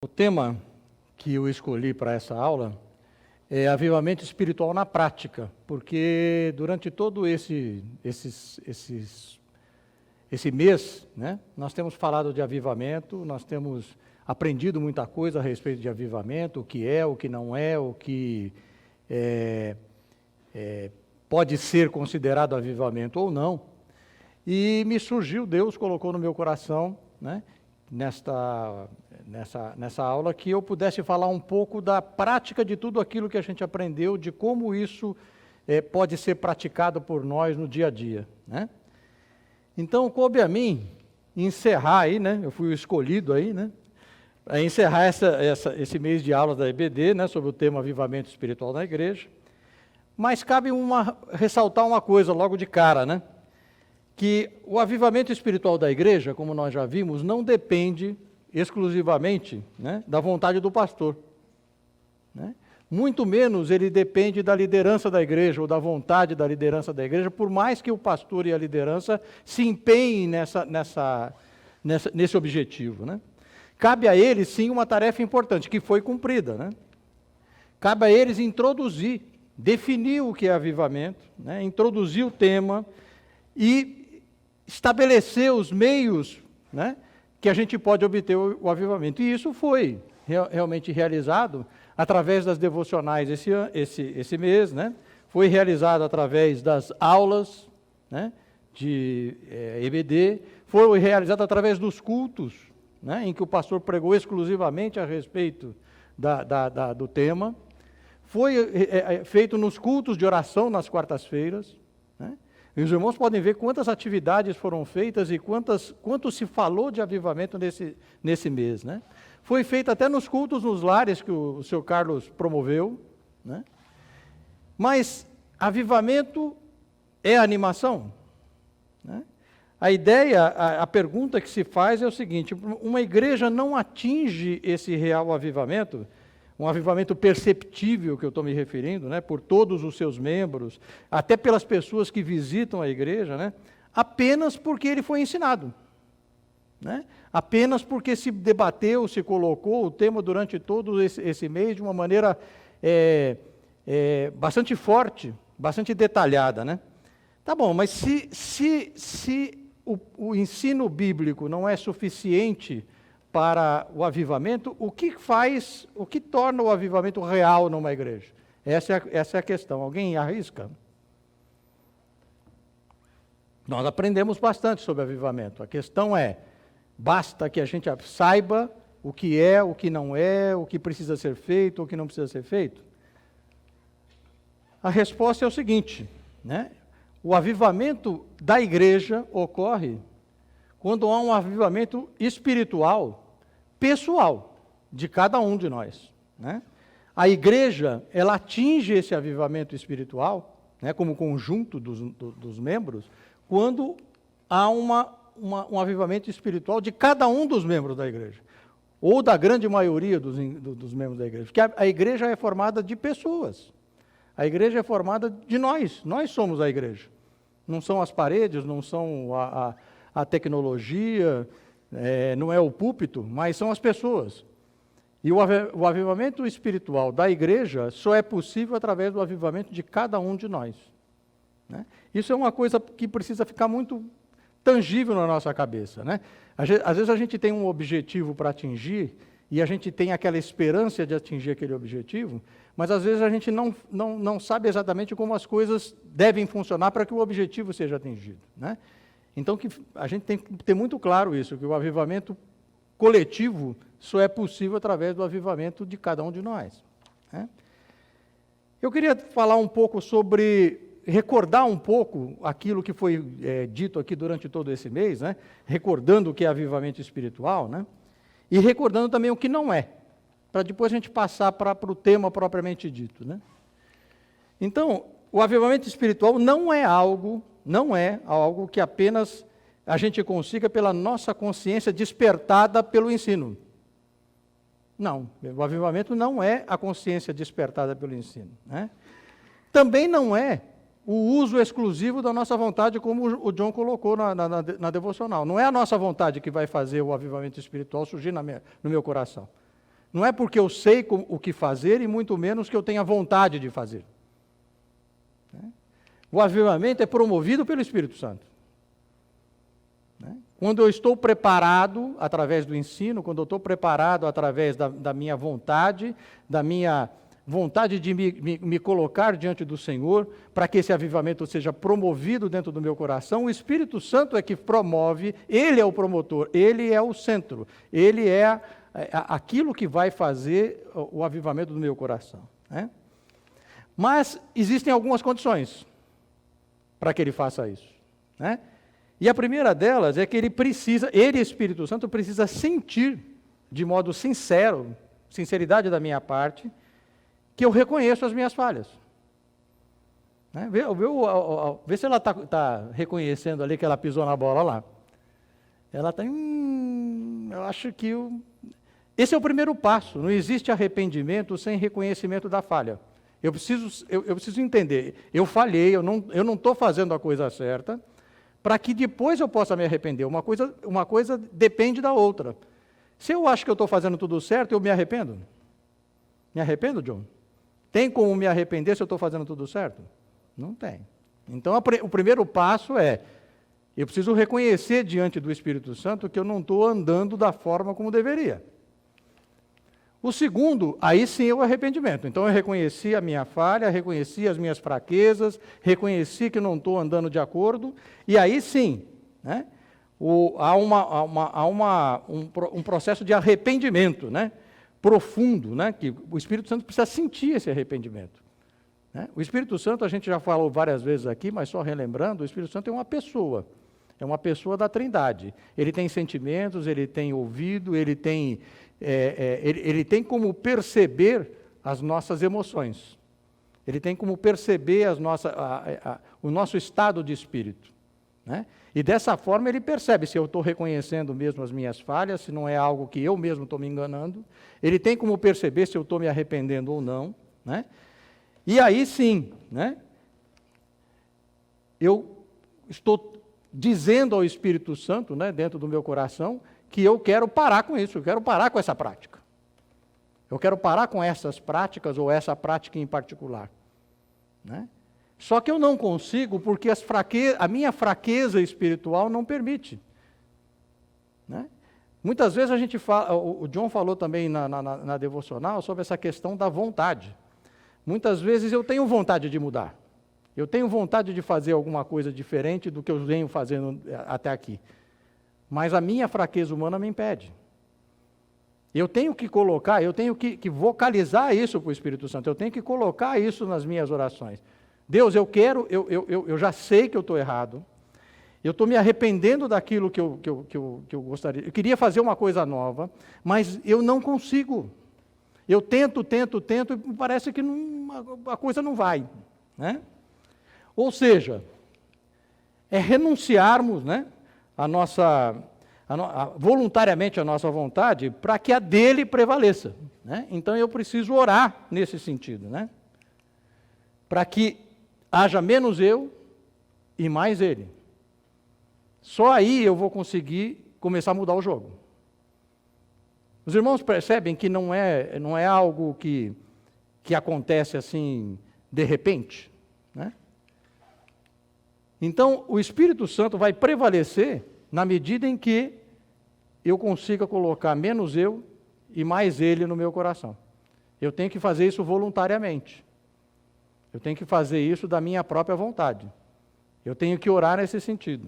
O tema que eu escolhi para essa aula é avivamento espiritual na prática, porque durante todo esse mês, né, nós temos falado de avivamento, nós temos aprendido muita coisa a respeito de avivamento, o que não é, o que pode ser considerado avivamento ou não. E me surgiu, Deus colocou no meu coração, né, nessa aula, que eu pudesse falar um pouco da prática de tudo aquilo que a gente aprendeu, de como isso pode ser praticado por nós no dia a dia, né? Então, coube a mim encerrar aí, né, eu fui o escolhido aí, né, a encerrar esse mês de aulas da EBD, né, sobre o tema avivamento espiritual na igreja, mas cabe ressaltar uma coisa logo de cara, né, que o avivamento espiritual da igreja, como nós já vimos, não depende exclusivamente, né, da vontade do pastor, né? Muito menos ele depende da liderança da igreja ou da vontade da liderança da igreja, por mais que o pastor e a liderança se empenhem nesse objetivo, né? Cabe a eles, sim, uma tarefa importante, que foi cumprida, né? Cabe a eles introduzir, definir o que é avivamento, né? Introduzir o tema e estabelecer os meios, né, que a gente pode obter o avivamento. E isso foi realmente realizado através das devocionais esse mês, né? Foi realizado através das aulas, né, de EBD, foi realizado através dos cultos, né, em que o pastor pregou exclusivamente a respeito do tema, foi feito nos cultos de oração nas quartas-feiras, né? E os irmãos podem ver quantas atividades foram feitas e quanto se falou de avivamento nesse mês, né? Foi feito até nos cultos nos lares que o senhor Carlos promoveu, né? Mas avivamento é animação, né? A ideia, a pergunta que se faz é o seguinte: uma igreja não atinge esse real avivamento, um avivamento perceptível que eu estou me referindo, né, por todos os seus membros, até pelas pessoas que visitam a igreja, né, apenas porque ele foi ensinado, né, apenas porque se debateu, se colocou o tema durante todo esse mês de uma maneira bastante forte, bastante detalhada, né? Tá bom, mas se o ensino bíblico não é suficiente para o avivamento, o que torna o avivamento real numa igreja? Essa é a questão. Alguém arrisca? Nós aprendemos bastante sobre avivamento. A questão é, basta que a gente saiba o que é, o que não é, o que precisa ser feito, o que não precisa ser feito? A resposta é o seguinte, né? O avivamento da igreja ocorre quando há um avivamento espiritual, pessoal, de cada um de nós, né? A igreja, ela atinge esse avivamento espiritual, né, como conjunto dos membros, quando há um avivamento espiritual de cada um dos membros da igreja, ou da grande maioria dos membros da igreja, porque a igreja é formada de pessoas, a igreja é formada de nós somos a igreja, não são as paredes, não são a tecnologia, não é o púlpito, mas são as pessoas. E o avivamento espiritual da igreja só é possível através do avivamento de cada um de nós, né? Isso é uma coisa que precisa ficar muito tangível na nossa cabeça, né? Às vezes a gente tem um objetivo para atingir, e a gente tem aquela esperança de atingir aquele objetivo, mas às vezes a gente não sabe exatamente como as coisas devem funcionar para que o objetivo seja atingido, né? Então, a gente tem que ter muito claro isso, que o avivamento coletivo só é possível através do avivamento de cada um de nós, né? Eu queria falar um pouco recordar um pouco aquilo que foi dito aqui durante todo esse mês, né? Recordando o que é avivamento espiritual, né? E recordando também o que não é, para depois a gente passar para o tema propriamente dito, né? Então, o avivamento espiritual não é algo que apenas a gente consiga pela nossa consciência despertada pelo ensino. Não, o avivamento não é a consciência despertada pelo ensino, né? Também não é o uso exclusivo da nossa vontade, como o John colocou na devocional. Não é a nossa vontade que vai fazer o avivamento espiritual surgir no meu coração. não é porque eu sei o que fazer e muito menos que eu tenha vontade de fazer. O avivamento é promovido pelo Espírito Santo. Quando eu estou preparado através do ensino, quando eu estou preparado através da minha vontade de me colocar diante do Senhor, para que esse avivamento seja promovido dentro do meu coração, o Espírito Santo é que promove, Ele é o promotor, Ele é o centro, Ele é aquilo que vai fazer o avivamento do meu coração. Né? Mas existem algumas condições para que Ele faça isso. Né? E a primeira delas é que Ele, Espírito Santo, precisa sentir, de modo sincero, sinceridade da minha parte, que eu reconheço as minhas falhas. Né? Vê se ela está reconhecendo ali que ela pisou na bola lá. Ela está, eu acho que... Esse é o primeiro passo. Não existe arrependimento sem reconhecimento da falha. Eu preciso entender. Eu falhei, eu não estou fazendo a coisa certa, para que depois eu possa me arrepender. Uma coisa depende da outra. Se eu acho que eu estou fazendo tudo certo, eu me arrependo? Me arrependo, John? Tem como me arrepender se eu estou fazendo tudo certo? Não tem. Então, o primeiro passo é, eu preciso reconhecer diante do Espírito Santo que eu não estou andando da forma como deveria. O segundo, aí sim é o arrependimento. Então, eu reconheci a minha falha, reconheci as minhas fraquezas, reconheci que não estou andando de acordo, e aí sim, né, há um processo de arrependimento, né, profundo, né, que o Espírito Santo precisa sentir esse arrependimento. Né? O Espírito Santo, a gente já falou várias vezes aqui, mas só relembrando, o Espírito Santo é uma pessoa da Trindade. Ele tem sentimentos, ele tem ouvido, ele tem como perceber as nossas emoções. Ele tem como perceber o nosso estado de espírito. Né? E dessa forma ele percebe se eu estou reconhecendo mesmo as minhas falhas, se não é algo que eu mesmo estou me enganando. Ele tem como perceber se eu estou me arrependendo ou não. Né? E aí sim, né, eu estou dizendo ao Espírito Santo, né, dentro do meu coração, que eu quero parar com isso, eu quero parar com essa prática. Eu quero parar com essas práticas, ou essa prática em particular. Né? Só que eu não consigo, porque a minha fraqueza espiritual não permite. Né? Muitas vezes a gente fala, o John falou também na devocional, sobre essa questão da vontade. Muitas vezes eu tenho vontade de mudar. Eu tenho vontade de fazer alguma coisa diferente do que eu venho fazendo até aqui. Mas a minha fraqueza humana me impede. Eu tenho que colocar, eu tenho que vocalizar isso para o Espírito Santo, eu tenho que colocar isso nas minhas orações. Deus, eu já sei que eu estou errado, eu estou me arrependendo daquilo que eu gostaria, eu queria fazer uma coisa nova, mas eu não consigo. Eu tento, e parece que a coisa não vai. Né? Ou seja, é renunciarmos, né, voluntariamente a nossa vontade, para que a dele prevaleça. Né? Então eu preciso orar nesse sentido, né? Para que haja menos eu e mais ele. Só aí eu vou conseguir começar a mudar o jogo. Os irmãos percebem que não é algo que acontece assim de repente, né? Então, o Espírito Santo vai prevalecer na medida em que eu consiga colocar menos eu e mais ele no meu coração. Eu tenho que fazer isso voluntariamente. Eu tenho que fazer isso da minha própria vontade. Eu tenho que orar nesse sentido.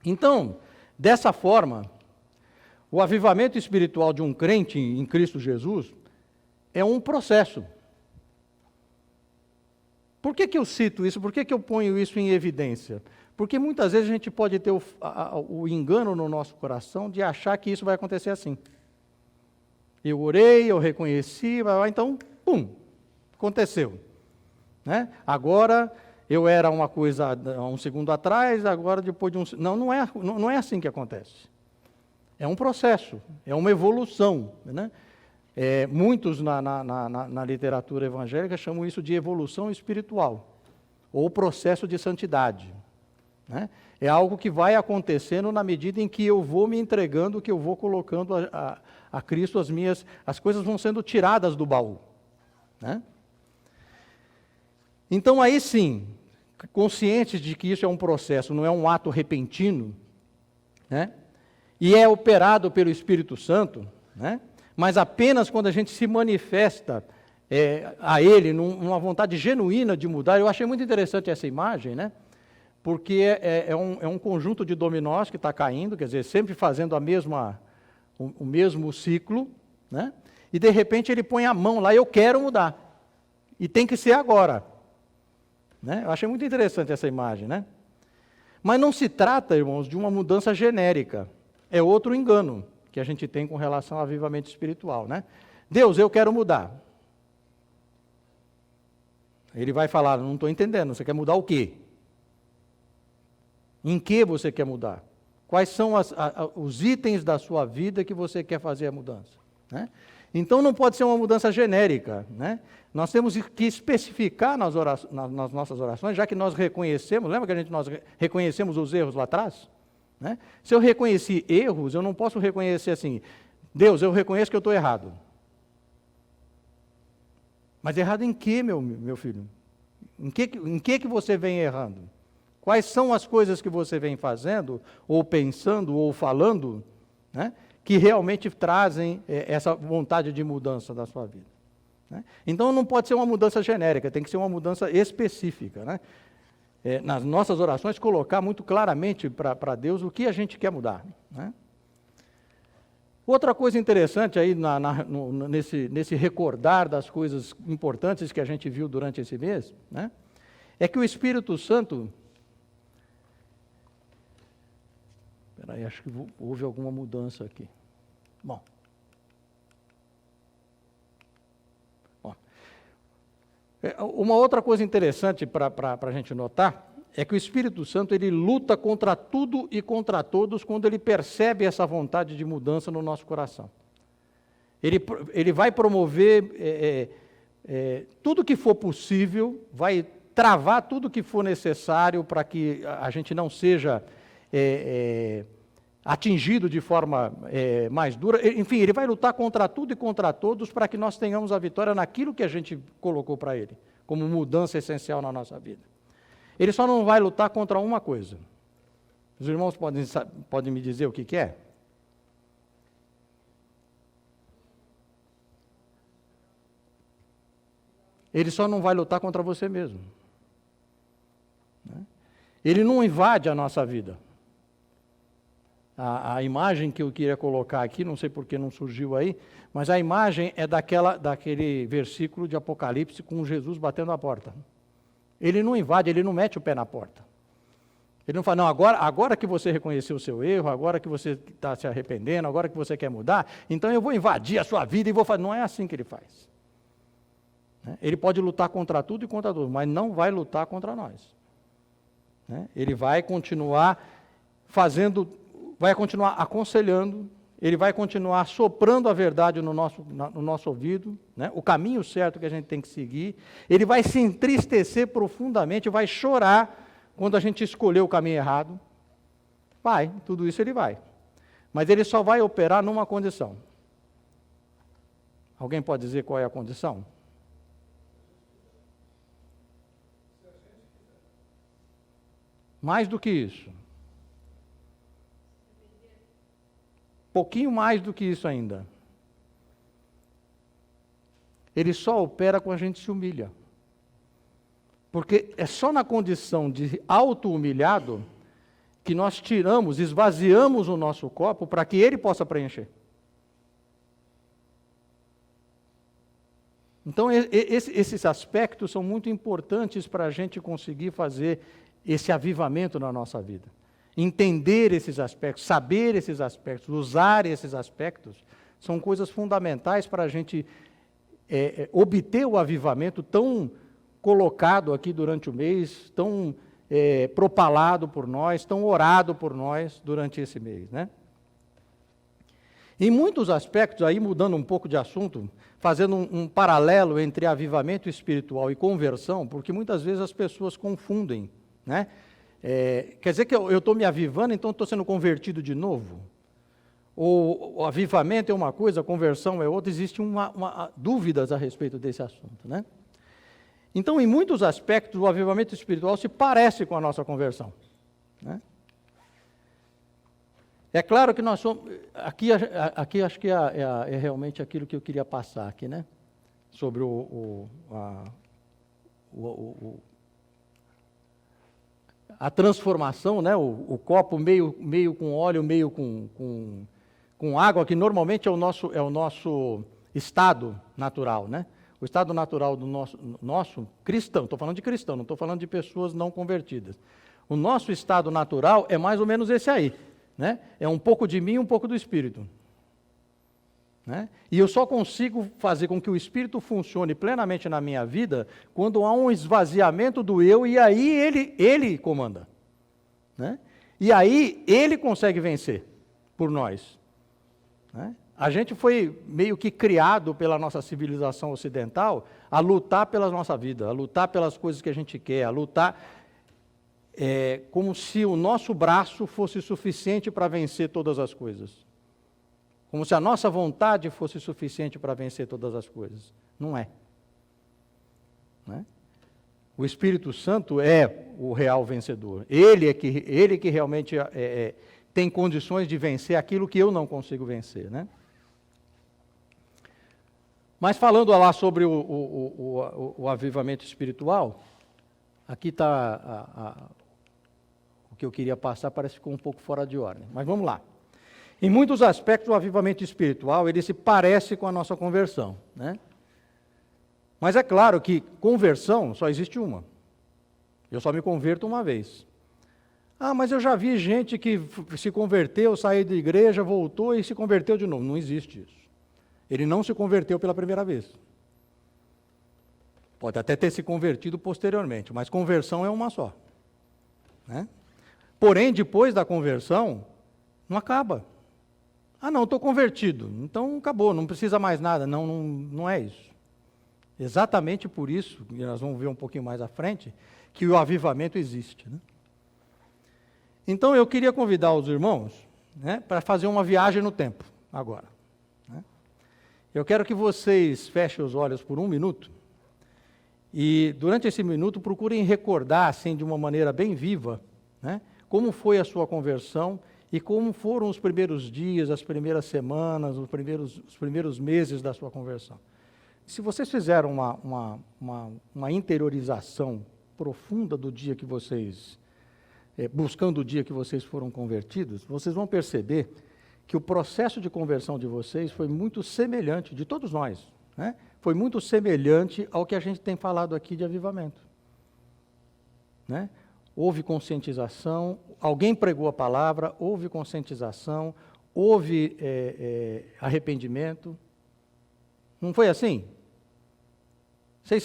Então, dessa forma, o avivamento espiritual de um crente em Cristo Jesus é um processo. Por que eu cito isso? Por que eu ponho isso em evidência? Porque muitas vezes a gente pode ter o engano no nosso coração de achar que isso vai acontecer assim. Eu orei, eu reconheci, então, pum, aconteceu. Né? Agora, eu era uma coisa um segundo atrás, agora depois de um... Não é assim que acontece. É um processo, é uma evolução. Né? Muitos na literatura evangélica chamam isso de evolução espiritual, ou processo de santidade. Né? É algo que vai acontecendo na medida em que eu vou me entregando, que eu vou colocando a Cristo, as coisas vão sendo tiradas do baú, né? Então, aí sim, conscientes de que isso é um processo, não é um ato repentino, né? E é operado pelo Espírito Santo, né? Mas apenas quando a gente se manifesta a Ele, numa vontade genuína de mudar. Eu achei muito interessante essa imagem, né? Porque é um conjunto de dominós que está caindo, quer dizer, sempre fazendo o mesmo ciclo, né? E de repente ele põe a mão lá, eu quero mudar, e tem que ser agora, né? Eu achei muito interessante essa imagem, né? Mas não se trata, irmãos, de uma mudança genérica, é outro engano que a gente tem com relação ao avivamento espiritual, né? Deus, eu quero mudar. Ele vai falar, não estou entendendo, você quer mudar o quê? Em que você quer mudar? Quais são os itens da sua vida que você quer fazer a mudança, né? Então não pode ser uma mudança genérica, né? Nós temos que especificar nas nossas orações, já que nós reconhecemos, lembra que nós reconhecemos os erros lá atrás? Né? Se eu reconheci erros, eu não posso reconhecer assim, Deus, eu reconheço que eu estou errado. Mas errado em que, meu filho? Em que você vem errando? Quais são as coisas que você vem fazendo, ou pensando, ou falando, né, que realmente trazem essa vontade de mudança da sua vida? Né? Então não pode ser uma mudança genérica, tem que ser uma mudança específica, né? Nas nossas orações, colocar muito claramente para Deus o que a gente quer mudar, né? Outra coisa interessante aí nesse recordar das coisas importantes que a gente viu durante esse mês, né, é que o Espírito Santo... Espera aí, acho que houve alguma mudança aqui. Bom, uma outra coisa interessante para a gente notar é que o Espírito Santo, ele luta contra tudo e contra todos quando ele percebe essa vontade de mudança no nosso coração. Ele vai promover tudo que for possível, vai travar tudo que for necessário para que a gente não seja atingido de forma mais dura. Enfim, ele vai lutar contra tudo e contra todos para que nós tenhamos a vitória naquilo que a gente colocou para ele, como mudança essencial na nossa vida. Ele só não vai lutar contra uma coisa. Os irmãos podem me dizer o que é? Ele só não vai lutar contra você mesmo, né? Ele não invade a nossa vida. A imagem que eu queria colocar aqui, não sei por que não surgiu aí, mas a imagem é daquele versículo de Apocalipse com Jesus batendo a porta. Ele não invade, ele não mete o pé na porta. Ele não fala, não, agora que você reconheceu o seu erro, agora que você está se arrependendo, agora que você quer mudar, então eu vou invadir a sua vida e vou fazer. Não é assim que ele faz. Ele pode lutar contra tudo e contra tudo, mas não vai lutar contra nós. Ele vai continuar vai continuar aconselhando, ele vai continuar soprando a verdade no nosso ouvido, né? O caminho certo que a gente tem que seguir. Ele vai se entristecer profundamente, vai chorar quando a gente escolher o caminho errado. Tudo isso ele vai. Mas ele só vai operar numa condição. Alguém pode dizer qual é a condição? Mais do que isso. Pouquinho mais do que isso ainda. Ele só opera quando a gente se humilha. Porque é só na condição de auto-humilhado que nós esvaziamos o nosso copo para que ele possa preencher. Então, esses aspectos são muito importantes para a gente conseguir fazer esse avivamento na nossa vida. Entender esses aspectos, saber esses aspectos, usar esses aspectos, são coisas fundamentais para a gente obter o avivamento tão colocado aqui durante o mês, tão propalado por nós, tão orado por nós durante esse mês, né? Em muitos aspectos, aí mudando um pouco de assunto, fazendo um paralelo entre avivamento espiritual e conversão, porque muitas vezes as pessoas confundem, né? Quer dizer que eu estou me avivando, então estou sendo convertido de novo? ou o avivamento é uma coisa, a conversão é outra, existem dúvidas a respeito desse assunto, né? Então, em muitos aspectos, o avivamento espiritual se parece com a nossa conversão, né? É claro que nós somos... Aqui acho que é realmente aquilo que eu queria passar aqui, né? Sobre a transformação, né? O copo meio com óleo, meio com água, que normalmente é o nosso estado natural, né? O estado natural do nosso cristão, estou falando de cristão, não estou falando de pessoas não convertidas. O nosso estado natural é mais ou menos esse aí, né? É um pouco de mim e um pouco do Espírito, né? E eu só consigo fazer com que o Espírito funcione plenamente na minha vida quando há um esvaziamento do eu, e aí ele comanda, né? E aí ele consegue vencer por nós, né? A gente foi meio que criado pela nossa civilização ocidental a lutar pela nossa vida, a lutar pelas coisas que a gente quer, a lutar como se o nosso braço fosse suficiente para vencer todas as coisas. Como se a nossa vontade fosse suficiente para vencer todas as coisas. Não é, né? O Espírito Santo é o real vencedor. Ele que realmente tem condições de vencer aquilo que eu não consigo vencer, né? Mas falando lá sobre o avivamento espiritual, aqui está o que eu queria passar, parece que ficou um pouco fora de ordem, mas vamos lá. Em muitos aspectos, o avivamento espiritual, ele se parece com a nossa conversão, né? Mas é claro que conversão só existe uma. Eu só me converto uma vez. Ah, mas eu já vi gente que se converteu, saiu da igreja, voltou e se converteu de novo. Não existe isso. Ele não se converteu pela primeira vez. Pode até ter se convertido posteriormente, mas conversão é uma só, né? Porém, depois da conversão, não acaba. Ah, não, estou convertido, então acabou, não precisa mais nada. Não é isso. Exatamente por isso, e nós vamos ver um pouquinho mais à frente, que o avivamento existe, né? Então, eu queria convidar os irmãos, né, para fazer uma viagem no tempo, agora. Eu quero que vocês fechem os olhos por um minuto e, durante esse minuto, procurem recordar, assim, de uma maneira bem viva, né, como foi a sua conversão e como foram os primeiros dias, as primeiras semanas, os primeiros meses da sua conversão. Se vocês fizeram uma interiorização profunda do dia que vocês, buscando o dia que vocês foram convertidos, vocês vão perceber que o processo de conversão de vocês foi muito semelhante, de todos nós, né? Foi muito semelhante ao que a gente tem falado aqui de avivamento, né? Houve conscientização, alguém pregou a palavra, houve conscientização, houve arrependimento. Não foi assim? Vocês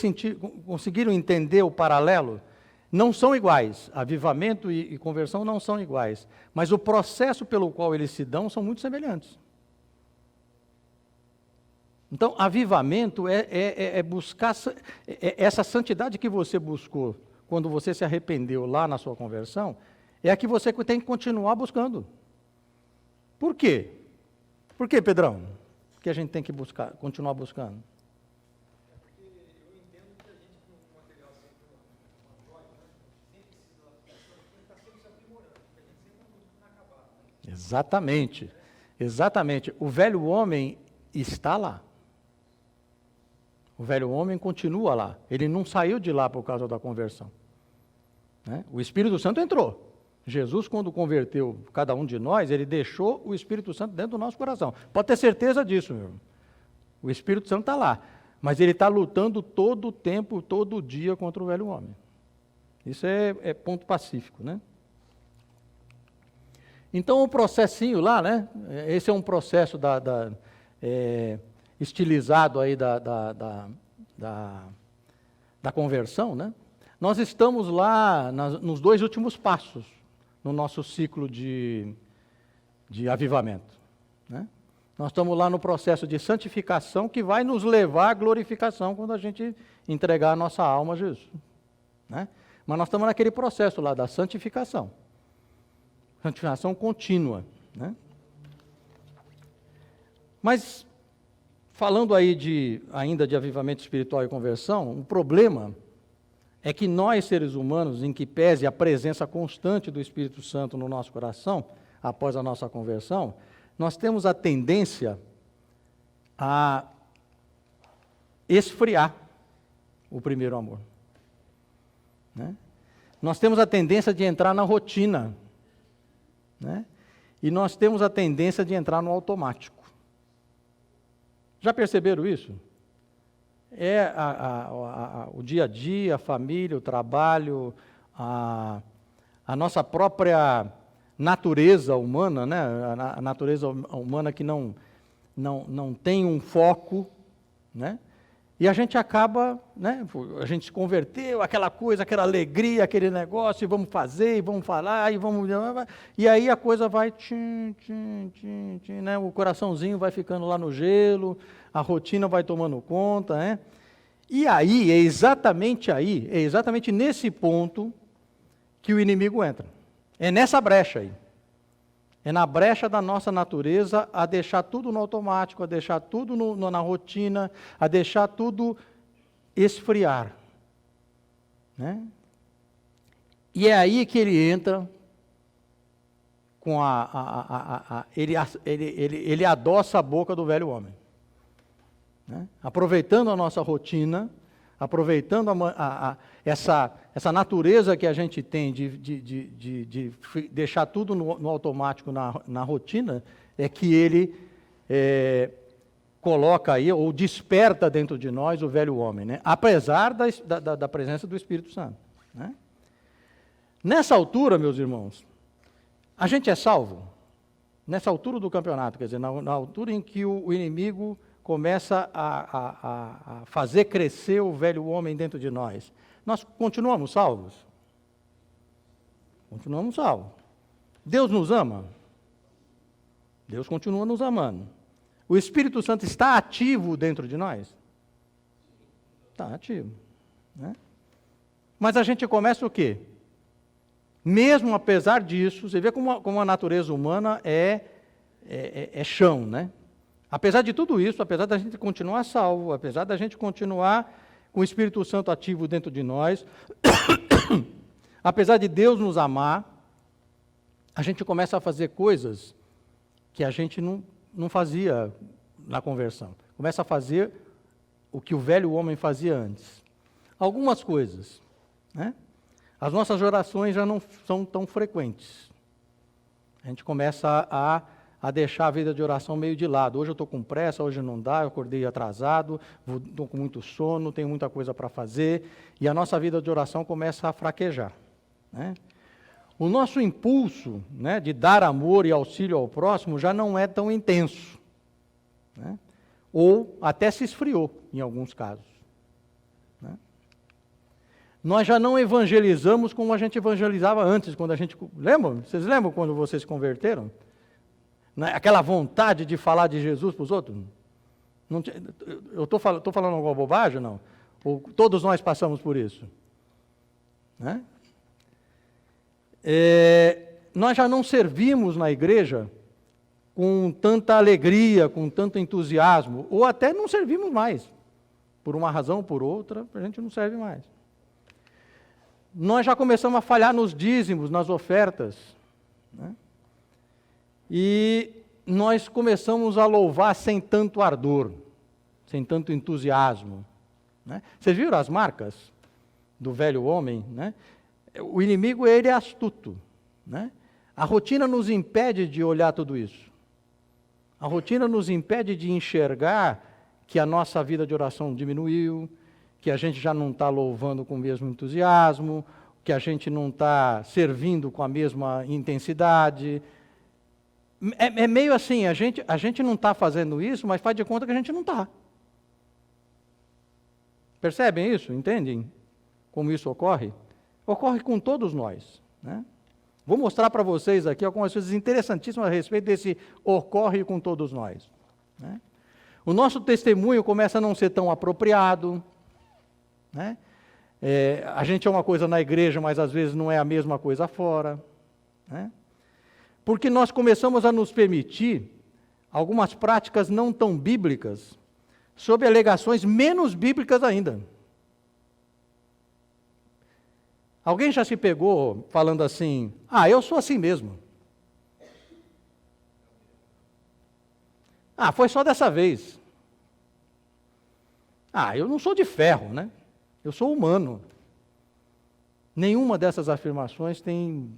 conseguiram entender o paralelo? Não são iguais, avivamento e conversão não são iguais, mas o processo pelo qual eles se dão são muito semelhantes. Então, avivamento é buscar essa santidade que você buscou quando você se arrependeu lá na sua conversão, é a que você tem que continuar buscando. Por quê? Por quê, Pedrão? Que a gente tem que continuar buscando? Exatamente, exatamente. O velho homem está lá. O velho homem continua lá. Ele não saiu de lá por causa da conversão, né? O Espírito Santo entrou. Jesus, quando converteu cada um de nós, ele deixou o Espírito Santo dentro do nosso coração. Pode ter certeza disso, meu irmão. O Espírito Santo está lá, mas ele está lutando todo o tempo, todo dia contra o velho homem. Isso é ponto pacífico, né? Então, o processinho lá, né? Esse é um processo estilizado aí da conversão, né? Nós estamos lá nos 2 últimos passos no nosso ciclo de avivamento, né? Nós estamos lá no processo de santificação que vai nos levar à glorificação quando a gente entregar a nossa alma a Jesus, né? Mas nós estamos naquele processo lá da santificação contínua, né? Mas, falando aí ainda de avivamento espiritual e conversão, o problema é que nós, seres humanos, em que pese a presença constante do Espírito Santo no nosso coração, após a nossa conversão, nós temos a tendência a esfriar o primeiro amor. Né? Nós temos a tendência de entrar na rotina, né? E nós temos a tendência de entrar no automático. Já perceberam isso? É o dia a dia, a família, o trabalho, a nossa própria natureza humana, né? A natureza humana que não tem um foco, né? E a gente acaba, né? A gente se converteu, aquela coisa, aquela alegria, aquele negócio, e vamos fazer, e vamos falar, e aí a coisa vai, né? O coraçãozinho vai ficando lá no gelo, a rotina vai tomando conta, né? E aí, é exatamente nesse ponto que o inimigo entra. É nessa brecha aí. É na brecha da nossa natureza a deixar tudo no automático, a deixar tudo na rotina, a deixar tudo esfriar. Né? E é aí que ele entra com ele adoça a boca do velho homem. Né? Aproveitando a nossa rotina, aproveitando essa natureza que a gente tem de deixar tudo no automático, na rotina, é que ele coloca aí, ou desperta dentro de nós o velho homem, né? Apesar da presença do Espírito Santo. Né? Nessa altura, meus irmãos, a gente é salvo? Nessa altura do campeonato, quer dizer, na altura em que o inimigo começa a fazer crescer o velho homem dentro de nós. Nós continuamos salvos? Continuamos salvos. Deus nos ama? Deus continua nos amando. O Espírito Santo está ativo dentro de nós? Está ativo. Né? Mas a gente começa o quê? Mesmo apesar disso, você vê como a natureza humana é chão, né? Apesar de tudo isso, apesar da gente continuar salvo, apesar da gente continuar com o Espírito Santo ativo dentro de nós, apesar de Deus nos amar, a gente começa a fazer coisas que a gente não fazia na conversão. Começa a fazer o que o velho homem fazia antes. Algumas coisas, né? As nossas orações já não são tão frequentes. A gente começa a deixar a vida de oração meio de lado. Hoje eu estou com pressa, hoje não dá, eu acordei atrasado, estou com muito sono, tenho muita coisa para fazer, e a nossa vida de oração começa a fraquejar. Né? O nosso impulso, né, de dar amor e auxílio ao próximo já não é tão intenso. Né? Ou até se esfriou, em alguns casos. Né? Nós já não evangelizamos como a gente evangelizava antes, quando a gente... Lembram? Vocês lembram quando vocês se converteram? Aquela vontade de falar de Jesus para os outros? Eu estou falando alguma bobagem, não? Ou todos nós passamos por isso? Né? Nós já não servimos na igreja com tanta alegria, com tanto entusiasmo, ou até não servimos mais. Por uma razão ou por outra, a gente não serve mais. Nós já começamos a falhar nos dízimos, nas ofertas. Né? E nós começamos a louvar sem tanto ardor, sem tanto entusiasmo. Né? Vocês viram as marcas do velho homem? Né? O inimigo, ele é astuto. Né? A rotina nos impede de olhar tudo isso. A rotina nos impede de enxergar que a nossa vida de oração diminuiu, que a gente já não está louvando com o mesmo entusiasmo, que a gente não está servindo com a mesma intensidade. É meio assim, a gente não está fazendo isso, mas faz de conta que a gente não está. Percebem isso? Entendem como isso ocorre? Ocorre com todos nós. Né? Vou mostrar para vocês aqui algumas coisas interessantíssimas a respeito desse ocorre com todos nós. Né? O nosso testemunho começa a não ser tão apropriado. Né? A gente é uma coisa na igreja, mas às vezes não é a mesma coisa fora. Né? Porque nós começamos a nos permitir algumas práticas não tão bíblicas, sob alegações menos bíblicas ainda. Alguém já se pegou falando assim, eu sou assim mesmo. Foi só dessa vez. Eu não sou de ferro, né? Eu sou humano. Nenhuma dessas afirmações tem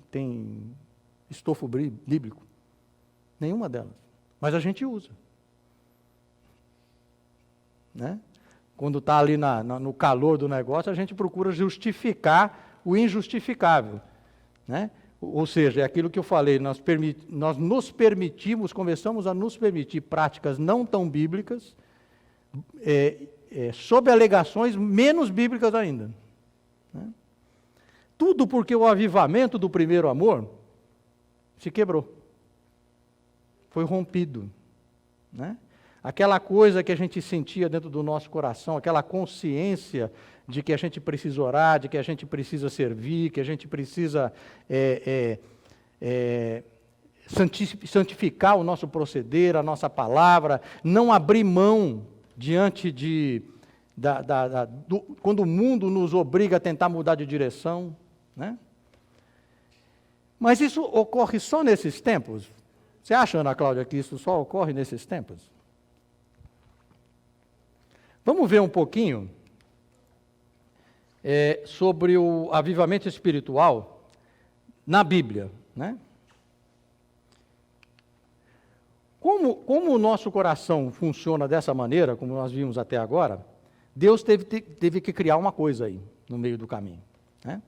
estofo bíblico. Nenhuma delas. Mas a gente usa. Né? Quando está ali no calor do negócio, a gente procura justificar o injustificável. Né? Ou seja, é aquilo que eu falei, nós começamos a nos permitir práticas não tão bíblicas, sob alegações menos bíblicas ainda. Né? Tudo porque o avivamento do primeiro amor se quebrou. Foi rompido. Né? Aquela coisa que a gente sentia dentro do nosso coração, aquela consciência de que a gente precisa orar, de que a gente precisa servir, que a gente precisa santificar o nosso proceder, a nossa palavra, não abrir mão diante quando o mundo nos obriga a tentar mudar de direção. Né? Mas isso ocorre só nesses tempos? Você acha, Ana Cláudia, que isso só ocorre nesses tempos? Vamos ver um pouquinho sobre o avivamento espiritual na Bíblia. Né? Como o nosso coração funciona dessa maneira, como nós vimos até agora, Deus teve que criar uma coisa aí, no meio do caminho. Né?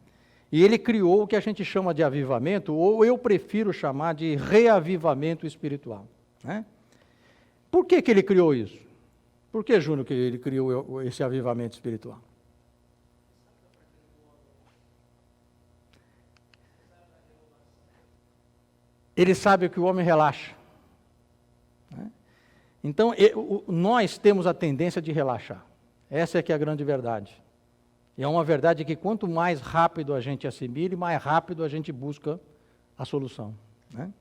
E Ele criou o que a gente chama de avivamento, ou eu prefiro chamar de reavivamento espiritual. Né? Por que Ele criou isso? Por que, Júnior, que Ele criou esse avivamento espiritual? Ele sabe que o homem relaxa. Né? Então, nós temos a tendência de relaxar. Essa é que é a grande verdade. E é uma verdade que quanto mais rápido a gente assimile, mais rápido a gente busca a solução. Né?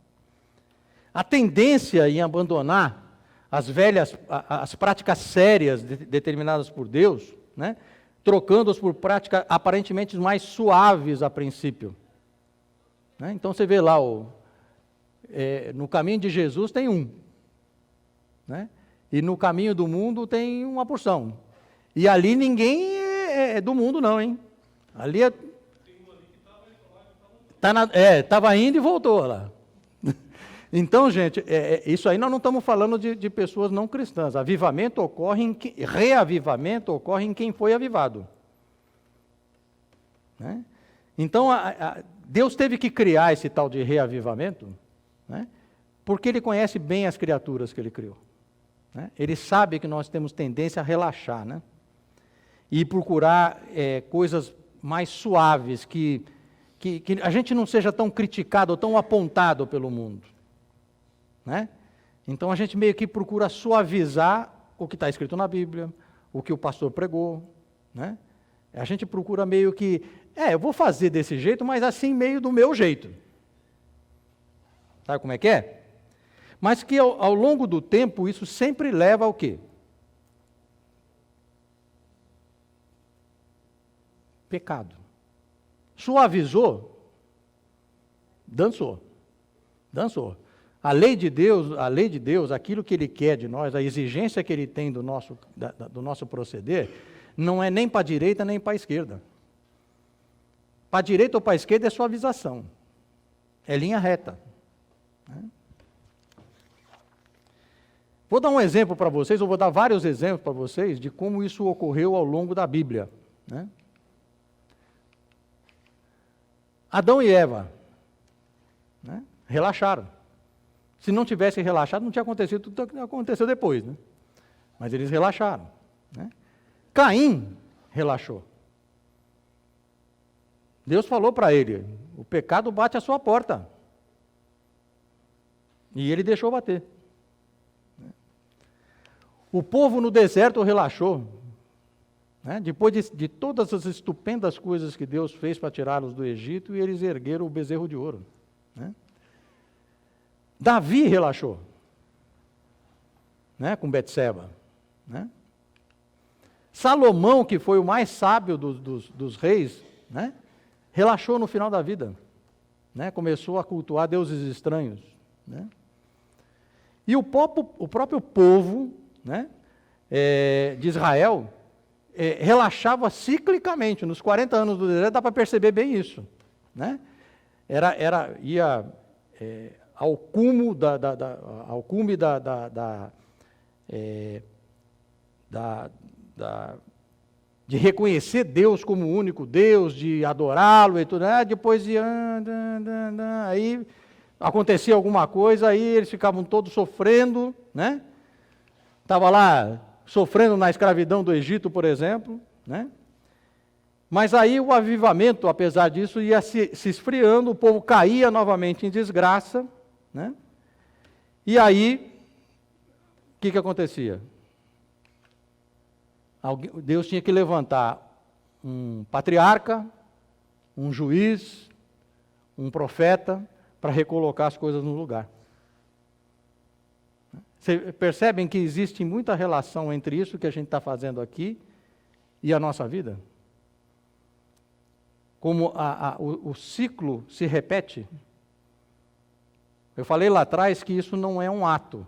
A tendência em abandonar as práticas sérias determinadas por Deus, né? Trocando-as por práticas aparentemente mais suaves a princípio. Né? Então você vê lá, no caminho de Jesus tem um. Né? E no caminho do mundo tem uma porção. E ali ninguém é do mundo não, hein? Ali estava indo e voltou lá. Então, gente, isso aí nós não estamos falando de pessoas não cristãs. Avivamento ocorre reavivamento ocorre em quem foi avivado. Né? Então, Deus teve que criar esse tal de reavivamento, né? Porque Ele conhece bem as criaturas que Ele criou. Né? Ele sabe que nós temos tendência a relaxar, né? E procurar coisas mais suaves, que a gente não seja tão criticado ou tão apontado pelo mundo. Né? Então a gente meio que procura suavizar o que está escrito na Bíblia, o que o pastor pregou. Né? A gente procura meio que, eu vou fazer desse jeito, mas assim meio do meu jeito. Sabe como é que é? Mas que ao longo do tempo isso sempre leva ao quê? Pecado. Suavizou, dançou. A lei de Deus, aquilo que Ele quer de nós, a exigência que Ele tem do nosso proceder, não é nem para a direita nem para a esquerda. Para a direita ou para a esquerda é suavização. É linha reta. Né? Vou dar um exemplo para vocês, ou vou dar vários exemplos para vocês, de como isso ocorreu ao longo da Bíblia. Né? Adão e Eva, né? Relaxaram. Se não tivessem relaxado, não tinha acontecido tudo que aconteceu depois. Né? Mas eles relaxaram. Né? Caim relaxou. Deus falou para ele, o pecado bate à sua porta. E ele deixou bater. O povo no deserto relaxou. Né? Depois de todas as estupendas coisas que Deus fez para tirá-los do Egito, e eles ergueram o bezerro de ouro. Né? Davi relaxou. né, com Betseba, né? Salomão, que foi o mais sábio dos reis, né, relaxou no final da vida, né, começou a cultuar deuses estranhos, né? E o próprio povo, né, de Israel relaxava ciclicamente. Nos 40 anos do deserto dá para perceber bem isso, né? Ia ao cume de reconhecer Deus como o único Deus, de adorá-lo e tudo, depois ia, aí acontecia alguma coisa, aí eles ficavam todos sofrendo, né? Estava lá sofrendo na escravidão do Egito, por exemplo, né? Mas aí o avivamento, apesar disso, ia se esfriando, o povo caía novamente em desgraça, né? E aí, o que acontecia? Deus tinha que levantar um patriarca, um juiz, um profeta, para recolocar as coisas no lugar. Vocês percebem que existe muita relação entre isso que a gente está fazendo aqui e a nossa vida? Como o ciclo se repete. Eu falei lá atrás que isso não é um ato.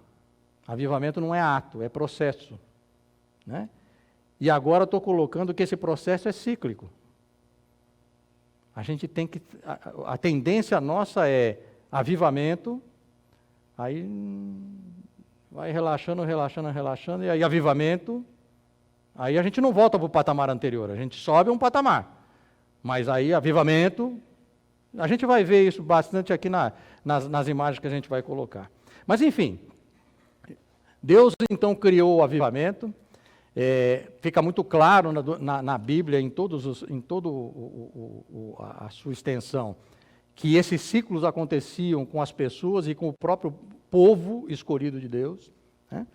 Avivamento não é ato, é processo, né? E agora estou colocando que esse processo é cíclico. A gente tem que... A tendência nossa é avivamento, aí vai relaxando, e aí avivamento, aí a gente não volta para o patamar anterior, a gente sobe um patamar. Mas aí avivamento, a gente vai ver isso bastante aqui nas imagens que a gente vai colocar. Mas enfim, Deus então criou o avivamento. Fica muito claro na Bíblia, em toda a sua extensão, que esses ciclos aconteciam com as pessoas e com o próprio povo escolhido de Deus, né?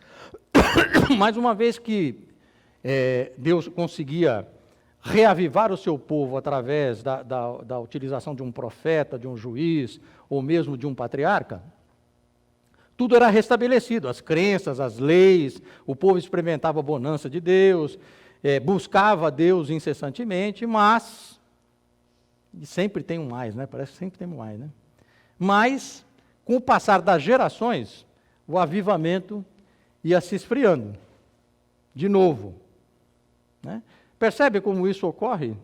Mais uma vez que Deus conseguia reavivar o seu povo através da utilização de um profeta, de um juiz, ou mesmo de um patriarca, tudo era restabelecido, as crenças, as leis, o povo experimentava a bonança de Deus, buscava Deus incessantemente, mas, e sempre tem um mais, né? Parece que sempre tem um mais, né? Mas, com o passar das gerações, o avivamento ia se esfriando, de novo, né? Percebe como isso ocorre?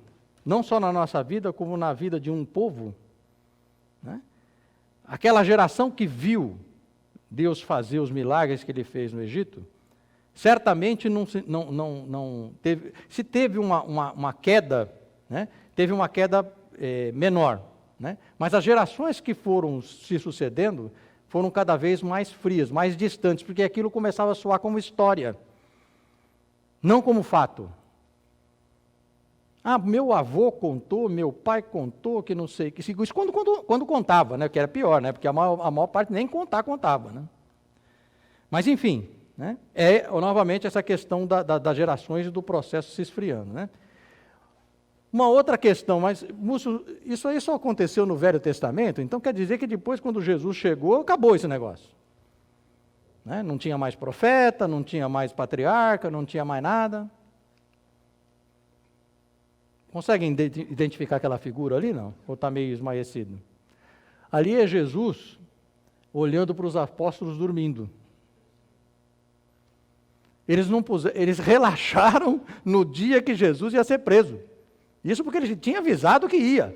Não só na nossa vida, como na vida de um povo, né? Aquela geração que viu Deus fazer os milagres que Ele fez no Egito, certamente não teve, se teve uma queda, né, teve uma queda menor, né, mas as gerações que foram se sucedendo foram cada vez mais frias, mais distantes, porque aquilo começava a soar como história, não como fato. Meu avô contou, meu pai contou, que não sei, que isso quando contava, né, que era pior, né, porque a maior parte nem contava, né. Mas enfim, né, novamente essa questão das gerações e do processo se esfriando, né. Uma outra questão, mas isso aí só aconteceu no Velho Testamento, então quer dizer que depois, quando Jesus chegou, acabou esse negócio, né, não tinha mais profeta, não tinha mais patriarca, não tinha mais nada. Conseguem identificar aquela figura ali, não? Ou está meio esmaecido? Ali é Jesus olhando para os apóstolos dormindo. Eles relaxaram no dia que Jesus ia ser preso. Isso porque ele tinha avisado que ia.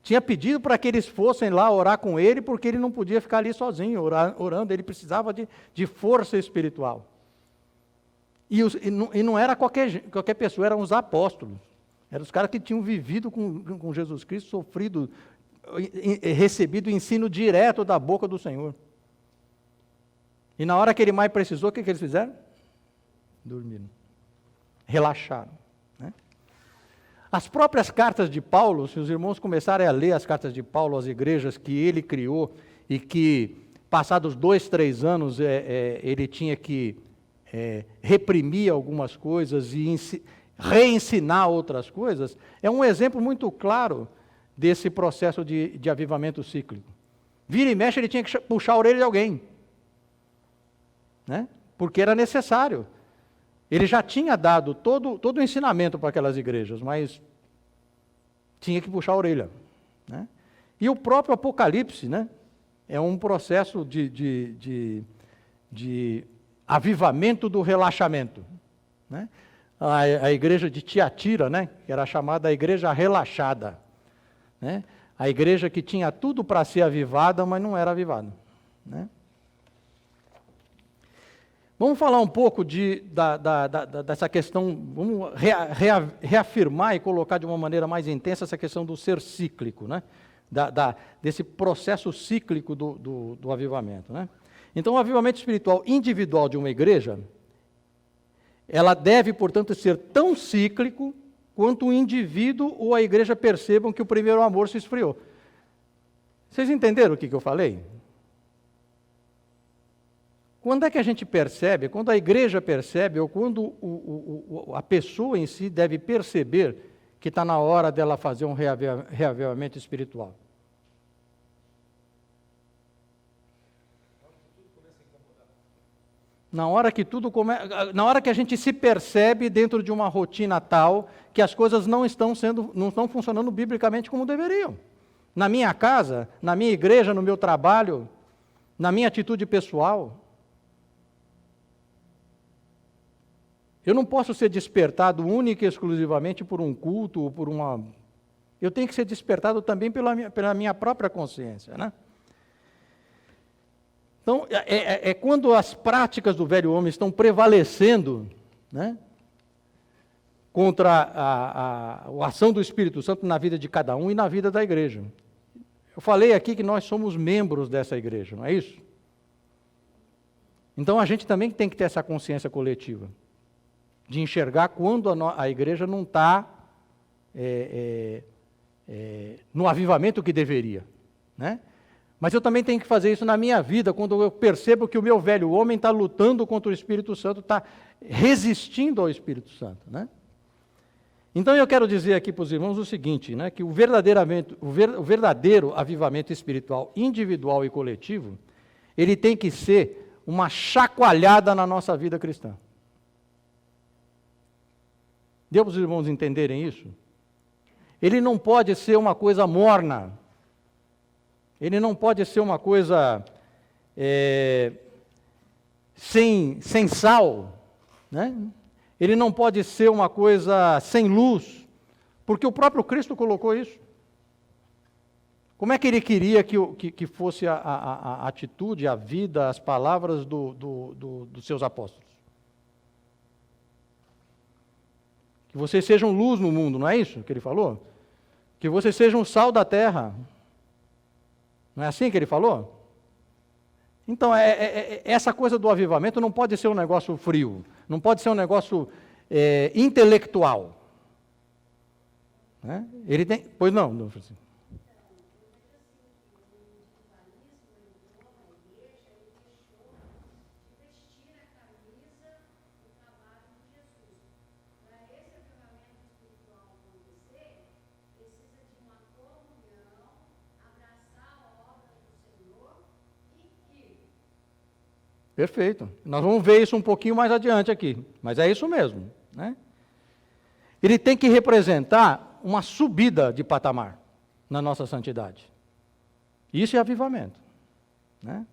Tinha pedido para que eles fossem lá orar com ele, porque ele não podia ficar ali sozinho, orando. Ele precisava de força espiritual. E não era qualquer pessoa, eram os apóstolos. Eram os caras que tinham vivido com Jesus Cristo, sofrido, recebido ensino direto da boca do Senhor. E na hora que ele mais precisou, o que eles fizeram? Dormiram. Relaxaram, né? As próprias cartas de Paulo, se os irmãos começarem a ler as cartas de Paulo às igrejas que ele criou e que, passados 2, 3 anos, ele tinha que reprimir algumas coisas e reensinar outras coisas, é um exemplo muito claro desse processo de avivamento cíclico. Vira e mexe, ele tinha que puxar a orelha de alguém, né? porque era necessário. Ele já tinha dado todo o ensinamento para aquelas igrejas, mas tinha que puxar a orelha, né? E o próprio Apocalipse, né, é um processo de avivamento do relaxamento, né? A igreja de Tiatira, né, que era chamada a igreja relaxada, né? A igreja que tinha tudo para ser avivada, mas não era avivada, né? Vamos falar um pouco dessa questão, vamos reafirmar e colocar de uma maneira mais intensa essa questão do ser cíclico, né? Desse processo cíclico do avivamento, né? Então, o avivamento espiritual individual de uma igreja, ela deve, portanto, ser tão cíclico quanto o indivíduo ou a igreja percebam que o primeiro amor se esfriou. Vocês entenderam o que eu falei? Quando é que a gente percebe, quando a igreja percebe, ou quando a pessoa em si deve perceber que está na hora dela fazer um reavivamento espiritual? Na hora que a gente se percebe dentro de uma rotina tal que as coisas não estão funcionando biblicamente como deveriam. Na minha casa, na minha igreja, no meu trabalho, na minha atitude pessoal. Eu não posso ser despertado única e exclusivamente por um culto ou por uma... Eu tenho que ser despertado também pela minha própria consciência, né? Então, é quando as práticas do velho homem estão prevalecendo, né, contra a ação do Espírito Santo na vida de cada um e na vida da igreja. Eu falei aqui que nós somos membros dessa igreja, não é isso? Então, a gente também tem que ter essa consciência coletiva, de enxergar quando a igreja não está no avivamento que deveria, né? Mas eu também tenho que fazer isso na minha vida, quando eu percebo que o meu velho homem está lutando contra o Espírito Santo, está resistindo ao Espírito Santo, né? Então eu quero dizer aqui para os irmãos o seguinte, né, que o verdadeiro avivamento espiritual individual e coletivo, ele tem que ser uma chacoalhada na nossa vida cristã. Deu para os irmãos entenderem isso? Ele não pode ser uma coisa morna. Ele não pode ser uma coisa sem sal, né? Ele não pode ser uma coisa sem luz, porque o próprio Cristo colocou isso. Como é que ele queria que fosse a atitude, a vida, as palavras dos seus apóstolos? Que vocês sejam luz no mundo, não é isso que ele falou? Que vocês sejam sal da terra. Não é assim que ele falou? Então, essa coisa do avivamento não pode ser um negócio frio, não pode ser um negócio intelectual. Né? Ele tem... Pois não, não assim. Perfeito. Nós vamos ver isso um pouquinho mais adiante aqui, mas é isso mesmo, né? Ele tem que representar uma subida de patamar na nossa santidade. Isso é avivamento, né?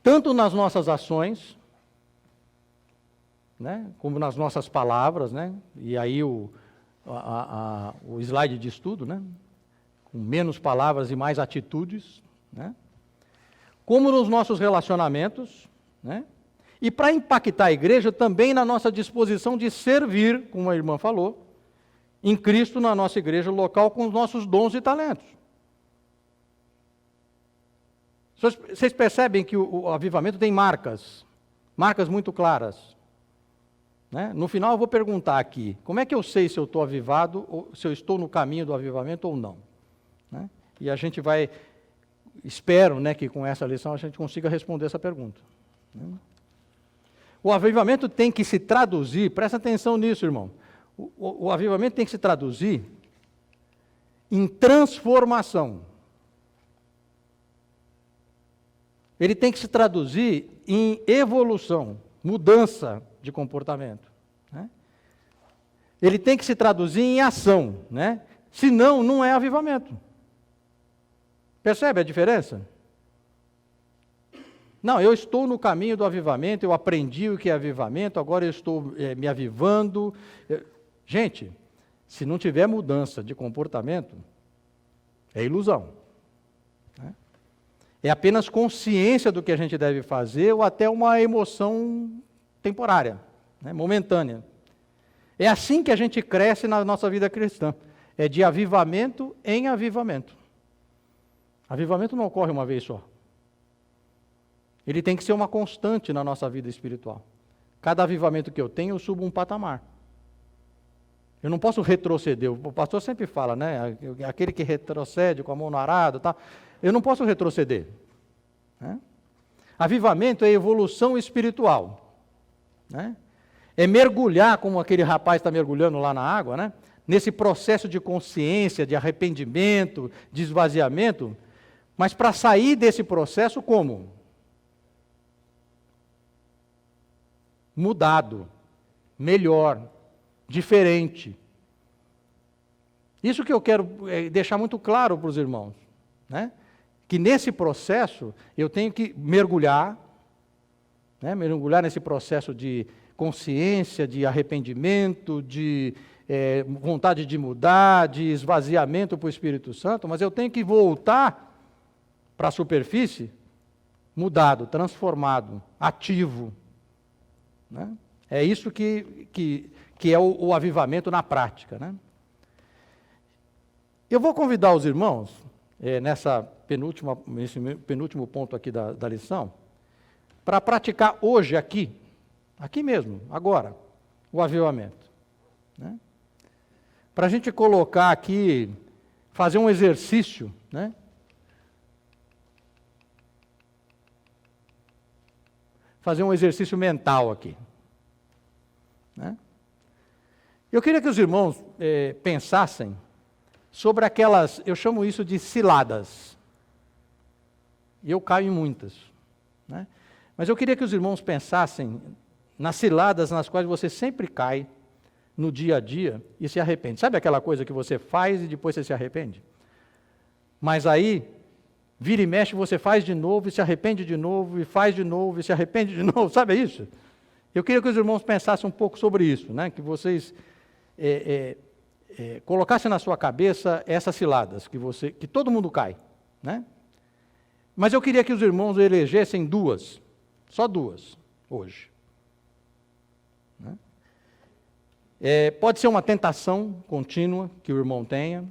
Tanto nas nossas ações, né, como nas nossas palavras, né? E aí o slide de estudo, né? Com menos palavras e mais atitudes, né? Como nos nossos relacionamentos, né? E para impactar a igreja também na nossa disposição de servir, como a irmã falou, em Cristo na nossa igreja local com os nossos dons e talentos. Vocês percebem que o avivamento tem marcas muito claras, né? No final eu vou perguntar aqui, como é que eu sei se eu estou avivado, ou se eu estou no caminho do avivamento ou não, né? E a gente vai... Espero, né, que com essa lição a gente consiga responder essa pergunta, né? O avivamento tem que se traduzir, presta atenção nisso, irmão. O avivamento tem que se traduzir em transformação. ele tem que se traduzir em evolução, mudança de comportamento, né? Ele tem que se traduzir em ação, né? Senão, não é avivamento. Percebe a diferença? Não, eu estou no caminho do avivamento, eu aprendi o que é avivamento, agora eu estou me avivando. Gente, se não tiver mudança de comportamento, é ilusão, né? É apenas consciência do que a gente deve fazer ou até uma emoção temporária, né, momentânea. É assim que a gente cresce na nossa vida cristã. É de avivamento em avivamento. Avivamento não ocorre uma vez só. Ele tem que ser uma constante na nossa vida espiritual. Cada avivamento que eu tenho, eu subo um patamar. Eu não posso retroceder. O pastor sempre fala, né? Aquele que retrocede com a mão no arado, tá? Eu não posso retroceder, né? Avivamento é evolução espiritual, né? É mergulhar, como aquele rapaz está mergulhando lá na água, né? Nesse processo de consciência, de arrependimento, de esvaziamento. Mas para sair desse processo, como? Mudado, melhor, diferente. Isso que eu quero deixar muito claro para os irmãos, né? Que nesse processo eu tenho que mergulhar, né? Mergulhar nesse processo de consciência, de arrependimento, de vontade de mudar, de esvaziamento para o Espírito Santo, mas eu tenho que voltar para a superfície mudado, transformado, ativo, né? É isso que é o avivamento na prática, né? Eu vou convidar os irmãos, nesse penúltimo ponto aqui da lição, para praticar hoje aqui mesmo, agora, o avivamento, né? Para a gente colocar aqui, fazer um exercício, né? Fazer um exercício mental aqui, né? Eu queria que os irmãos pensassem sobre aquelas, eu chamo isso de ciladas, e eu caio em muitas, né? Mas eu queria que os irmãos pensassem nas ciladas nas quais você sempre cai no dia a dia e se arrepende. Sabe aquela coisa que você faz e depois você se arrepende? Mas aí, vira e mexe, você faz de novo, e se arrepende de novo, e faz de novo, e se arrepende de novo, sabe isso? Eu queria que os irmãos pensassem um pouco sobre isso, né? Que vocês colocassem na sua cabeça essas ciladas, que todo mundo cai, né? Mas eu queria que os irmãos elegessem duas, só duas, hoje. Né? Pode ser uma tentação contínua que o irmão tenha,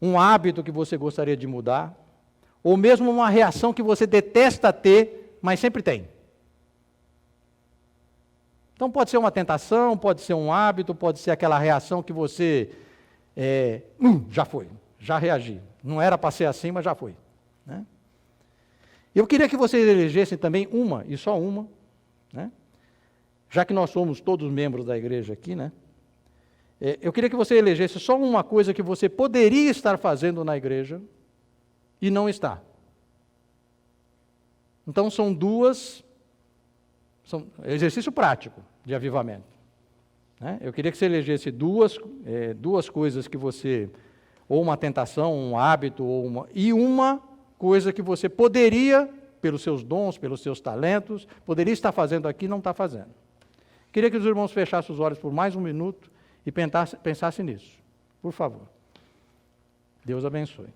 um hábito que você gostaria de mudar, ou mesmo uma reação que você detesta ter, mas sempre tem. Então pode ser uma tentação, pode ser um hábito, pode ser aquela reação que você, já foi, já reagi. Não era para ser assim, mas já foi, né? Eu queria que vocês elegessem também uma, e só uma, né? Já que nós somos todos membros da igreja aqui, né? Eu queria que você elegesse só uma coisa que você poderia estar fazendo na igreja e não está. Então são exercício prático de avivamento, né? Eu queria que você elegesse duas coisas que você, ou uma tentação, um hábito, e uma coisa que você poderia, pelos seus dons, pelos seus talentos, poderia estar fazendo aqui e não está fazendo. Queria que os irmãos fechassem os olhos por mais um minuto e pensassem nisso, por favor. Deus abençoe.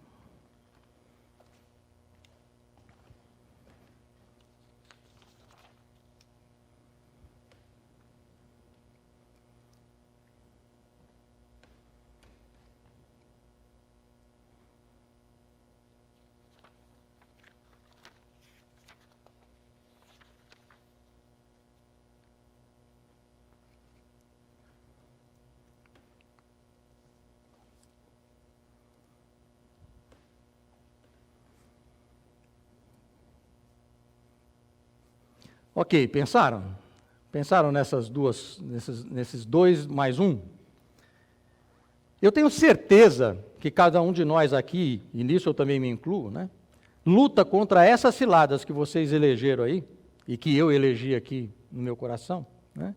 Ok, pensaram? Pensaram nesses dois mais um? Eu tenho certeza que cada um de nós aqui, e nisso eu também me incluo, né? luta contra essas ciladas que vocês elegeram aí, e que eu elegi aqui no meu coração, né?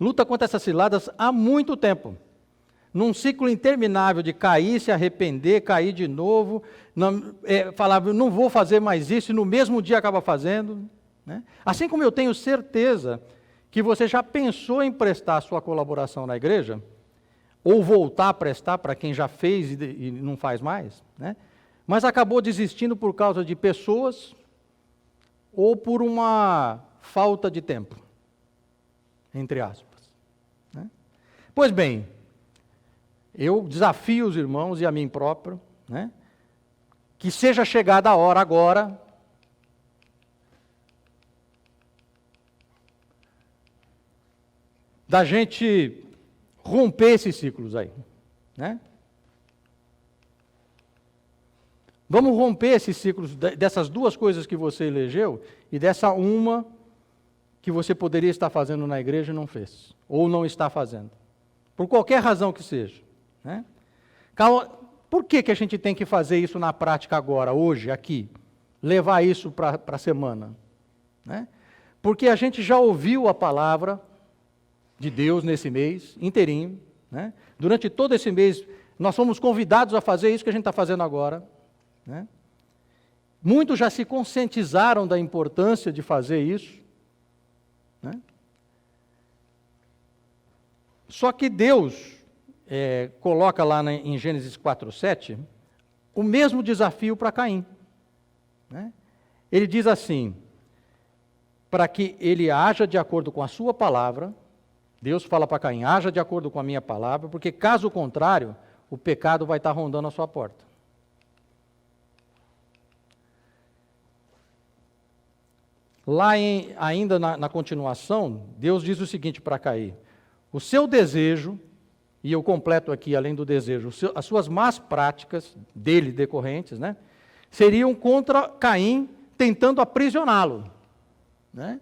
Luta contra essas ciladas há muito tempo. Num ciclo interminável de cair, se arrepender, cair de novo, falar, não vou fazer mais isso, e no mesmo dia acaba fazendo, né? Assim como eu tenho certeza que você já pensou em prestar sua colaboração na igreja, ou voltar a prestar para quem já fez e não faz mais, né? Mas acabou desistindo por causa de pessoas ou por uma falta de tempo, entre aspas, né? Pois bem, eu desafio os irmãos e a mim próprio, né, que seja chegada a hora agora da gente romper esses ciclos aí, né? Vamos romper esses ciclos dessas duas coisas que você elegeu e dessa uma que você poderia estar fazendo na igreja e não fez, ou não está fazendo, por qualquer razão que seja, né? Por que a gente tem que fazer isso na prática agora, hoje, aqui? Levar isso para a semana, né? Porque a gente já ouviu a palavra de Deus nesse mês inteirinho, né? Durante todo esse mês, nós fomos convidados a fazer isso que a gente está fazendo agora, né? Muitos já se conscientizaram da importância de fazer isso, né? Só que Deus coloca lá em Gênesis 4:7 o mesmo desafio para Caim, né? Ele diz assim, para que ele haja de acordo com a sua palavra. Deus fala para Caim, haja de acordo com a minha palavra, porque caso contrário, o pecado vai estar rondando a sua porta. Lá ainda na continuação, Deus diz o seguinte para Caim, o seu desejo, e eu completo aqui, além do desejo, as suas más práticas dele decorrentes, né, seriam contra Caim, tentando aprisioná-lo, né?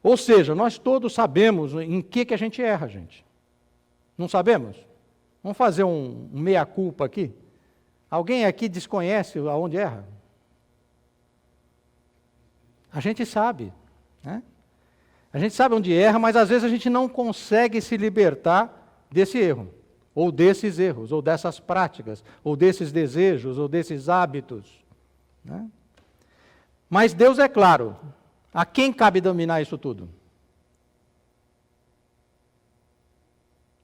Ou seja, nós todos sabemos em que a gente erra, gente. Não sabemos? Vamos fazer um meia-culpa aqui? Alguém aqui desconhece aonde erra? A gente sabe, né? A gente sabe onde erra, mas às vezes a gente não consegue se libertar desse erro, ou desses erros, ou dessas práticas, ou desses desejos, ou desses hábitos, né? Mas Deus é claro, a quem cabe dominar isso tudo?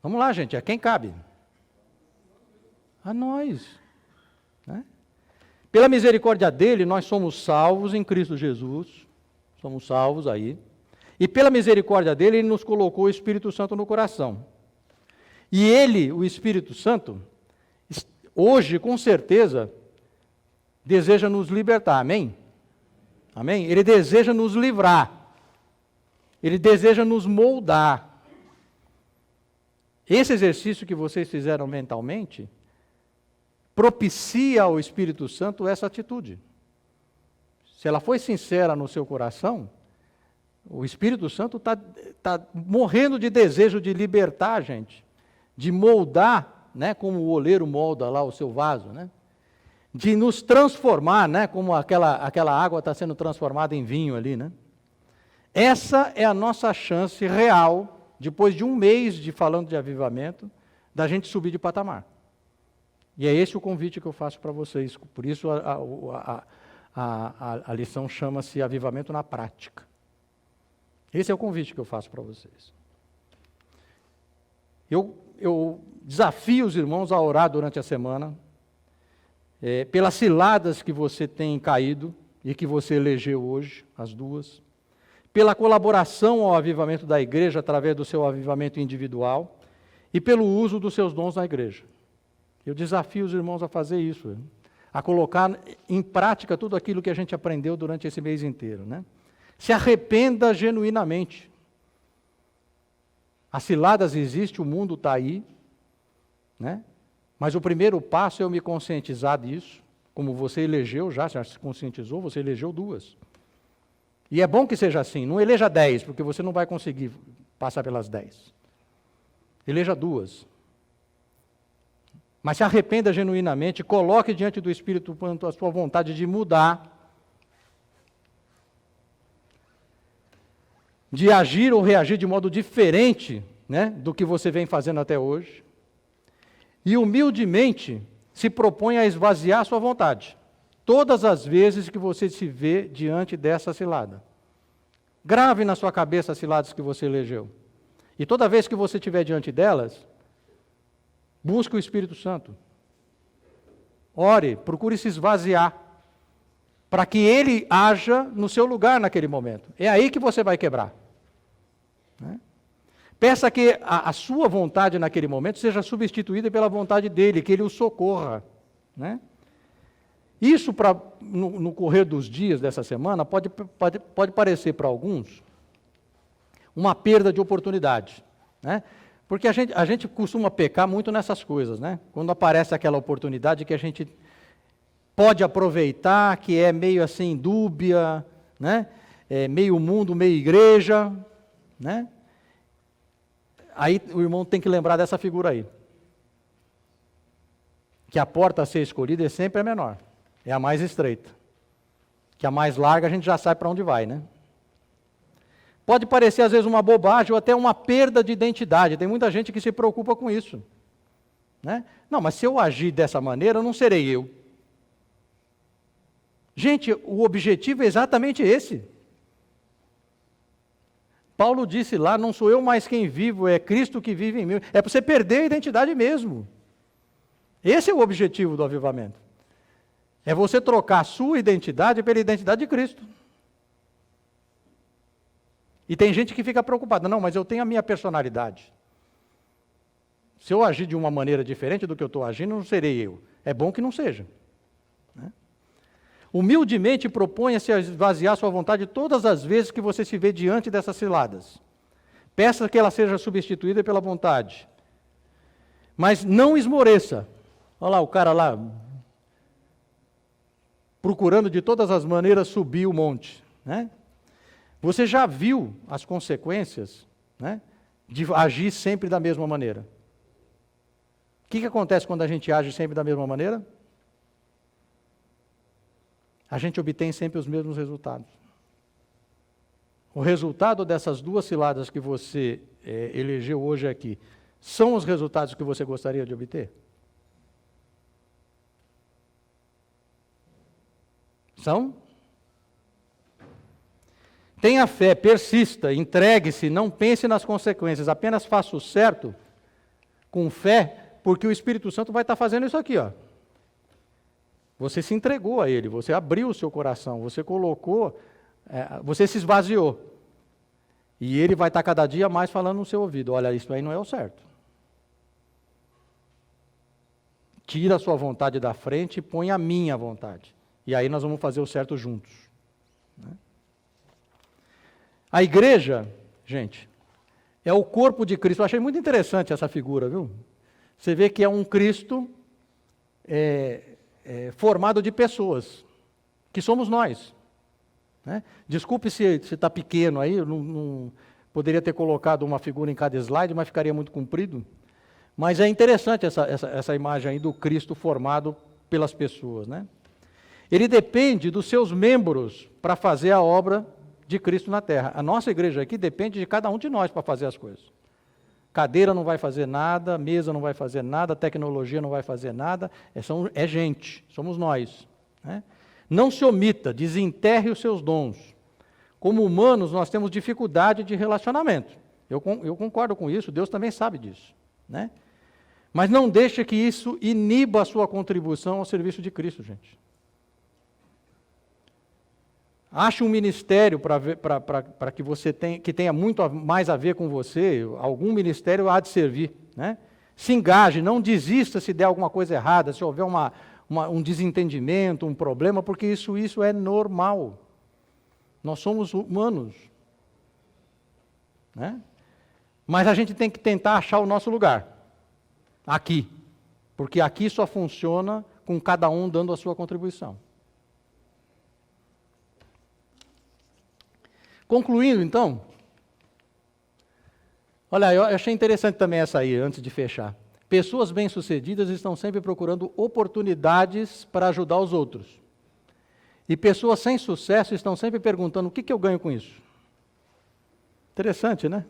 Vamos lá, gente, a quem cabe? A nós, né? Pela misericórdia dele, nós somos salvos em Cristo Jesus, somos salvos aí, e pela misericórdia dele, ele nos colocou o Espírito Santo no coração. E ele, o Espírito Santo, hoje, com certeza, deseja nos libertar, amém? Amém? Ele deseja nos livrar, ele deseja nos moldar. Esse exercício que vocês fizeram mentalmente, propicia ao Espírito Santo essa atitude. Se ela foi sincera no seu coração, o Espírito Santo está morrendo de desejo de libertar a gente, de moldar, né, como o oleiro molda lá o seu vaso, né? De nos transformar, né, como aquela água está sendo transformada em vinho ali, né? Essa é a nossa chance real, depois de um mês falando de avivamento, da gente subir de patamar. E é esse o convite que eu faço para vocês. Por isso a lição chama-se Avivamento na Prática. Esse é o convite que eu faço para vocês. Eu desafio os irmãos a orar durante a semana, pelas ciladas que você tem caído e que você elegeu hoje, as duas, pela colaboração ao avivamento da igreja através do seu avivamento individual e pelo uso dos seus dons na igreja. Eu desafio os irmãos a fazer isso, a colocar em prática tudo aquilo que a gente aprendeu durante esse mês inteiro, né? Se arrependa genuinamente. As ciladas existem, o mundo está aí, né? Mas o primeiro passo é eu me conscientizar disso, como você elegeu já se conscientizou, você elegeu duas. E é bom que seja assim, não eleja 10, porque você não vai conseguir passar pelas 10. Eleja duas. Mas se arrependa genuinamente, coloque diante do Espírito Santo a sua vontade de mudar, de agir ou reagir de modo diferente, né, do que você vem fazendo até hoje. E humildemente se propõe a esvaziar a sua vontade, todas as vezes que você se vê diante dessa cilada. Grave na sua cabeça as ciladas que você elegeu. E toda vez que você estiver diante delas, busque o Espírito Santo. Ore, procure se esvaziar, para que Ele haja no seu lugar naquele momento. É aí que você vai quebrar. Né? Peça que a sua vontade naquele momento seja substituída pela vontade dEle, que Ele o socorra. Né? Isso, no correr dos dias dessa semana, pode parecer para alguns uma perda de oportunidade. Né? Porque a gente costuma pecar muito nessas coisas, né? Quando aparece aquela oportunidade que a gente pode aproveitar, que é meio assim dúbia, né? Meio mundo, meio igreja, né? Aí o irmão tem que lembrar dessa figura aí. Que a porta a ser escolhida é sempre a menor, é a mais estreita. Que a mais larga a gente já sabe para onde vai, né? Pode parecer às vezes uma bobagem ou até uma perda de identidade. Tem muita gente que se preocupa com isso. Né? Não, mas se eu agir dessa maneira, eu não serei eu. Gente, o objetivo é exatamente esse. Paulo disse lá, não sou eu mais quem vivo, é Cristo que vive em mim. É para você perder a identidade mesmo. Esse é o objetivo do avivamento. É você trocar a sua identidade pela identidade de Cristo. E tem gente que fica preocupada, não, mas eu tenho a minha personalidade. Se eu agir de uma maneira diferente do que eu estou agindo, não serei eu. É bom que não seja. Né? Humildemente proponha-se a esvaziar sua vontade todas as vezes que você se vê diante dessas ciladas. Peça que ela seja substituída pela vontade. Mas não esmoreça. Olha lá, o cara lá, procurando de todas as maneiras subir o monte. Né? Você já viu as consequências, né, de agir sempre da mesma maneira? O que acontece quando a gente age sempre da mesma maneira? A gente obtém sempre os mesmos resultados. O resultado dessas duas ciladas que você elegeu hoje aqui, são os resultados que você gostaria de obter? São? Tenha fé, persista, entregue-se, não pense nas consequências, apenas faça o certo com fé, porque o Espírito Santo vai estar fazendo isso aqui, ó. Você se entregou a Ele, você abriu o seu coração, você colocou, você se esvaziou. E Ele vai estar cada dia mais falando no seu ouvido, olha, isso aí não é o certo. Tira a sua vontade da frente e põe a minha vontade. E aí nós vamos fazer o certo juntos. Né? A igreja, gente, é o corpo de Cristo. Eu achei muito interessante essa figura, viu? Você vê que é um Cristo formado de pessoas, que somos nós. Né? Desculpe se está pequeno aí, eu não poderia ter colocado uma figura em cada slide, mas ficaria muito comprido. Mas é interessante essa imagem aí do Cristo formado pelas pessoas. Né? Ele depende dos seus membros para fazer a obra de Cristo na terra. A nossa igreja aqui depende de cada um de nós para fazer as coisas. Cadeira não vai fazer nada, mesa não vai fazer nada, tecnologia não vai fazer nada, é gente, somos nós. Né? Não se omita, desenterre os seus dons. Como humanos, nós temos dificuldade de relacionamento. Eu concordo com isso, Deus também sabe disso. Né? Mas não deixe que isso iniba a sua contribuição ao serviço de Cristo, gente. Ache um ministério para que você tenha muito mais a ver com você, algum ministério há de servir. Né? Se engaje, não desista se der alguma coisa errada, se houver um desentendimento, um problema, porque isso é normal. Nós somos humanos. Né? Mas a gente tem que tentar achar o nosso lugar, aqui. Porque aqui só funciona com cada um dando a sua contribuição. Concluindo, então, olha, eu achei interessante também essa aí, antes de fechar. Pessoas bem-sucedidas estão sempre procurando oportunidades para ajudar os outros. E pessoas sem sucesso estão sempre perguntando: o que eu ganho com isso? Interessante, né?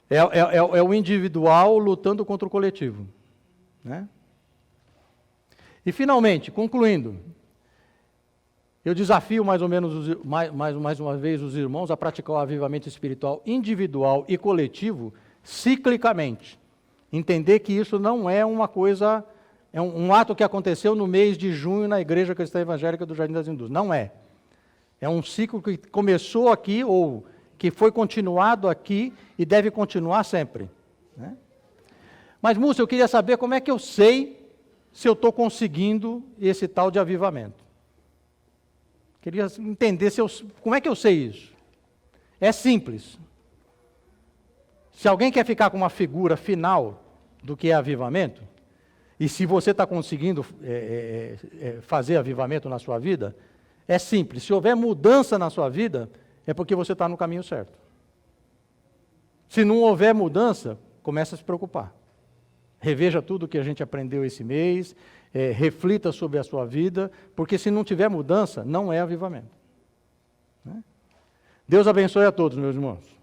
É o individual lutando contra o coletivo, né? E, finalmente, concluindo, eu desafio mais uma vez os irmãos a praticar o avivamento espiritual individual e coletivo ciclicamente. Entender que isso não é uma coisa, é um ato que aconteceu no mês de junho na Igreja Cristã Evangélica do Jardim das Indústrias. Não é. É um ciclo que começou aqui, ou que foi continuado aqui e deve continuar sempre, né? Mas, Múcio, eu queria saber como é que eu sei se eu estou conseguindo esse tal de avivamento. Queria entender como é que eu sei isso. É simples. Se alguém quer ficar com uma figura final do que é avivamento, e se você está conseguindo fazer avivamento na sua vida, é simples. Se houver mudança na sua vida, é porque você está no caminho certo. Se não houver mudança, começa a se preocupar. Reveja tudo o que a gente aprendeu esse mês, reflita sobre a sua vida, porque se não tiver mudança, não é avivamento, né? Deus abençoe a todos, meus irmãos.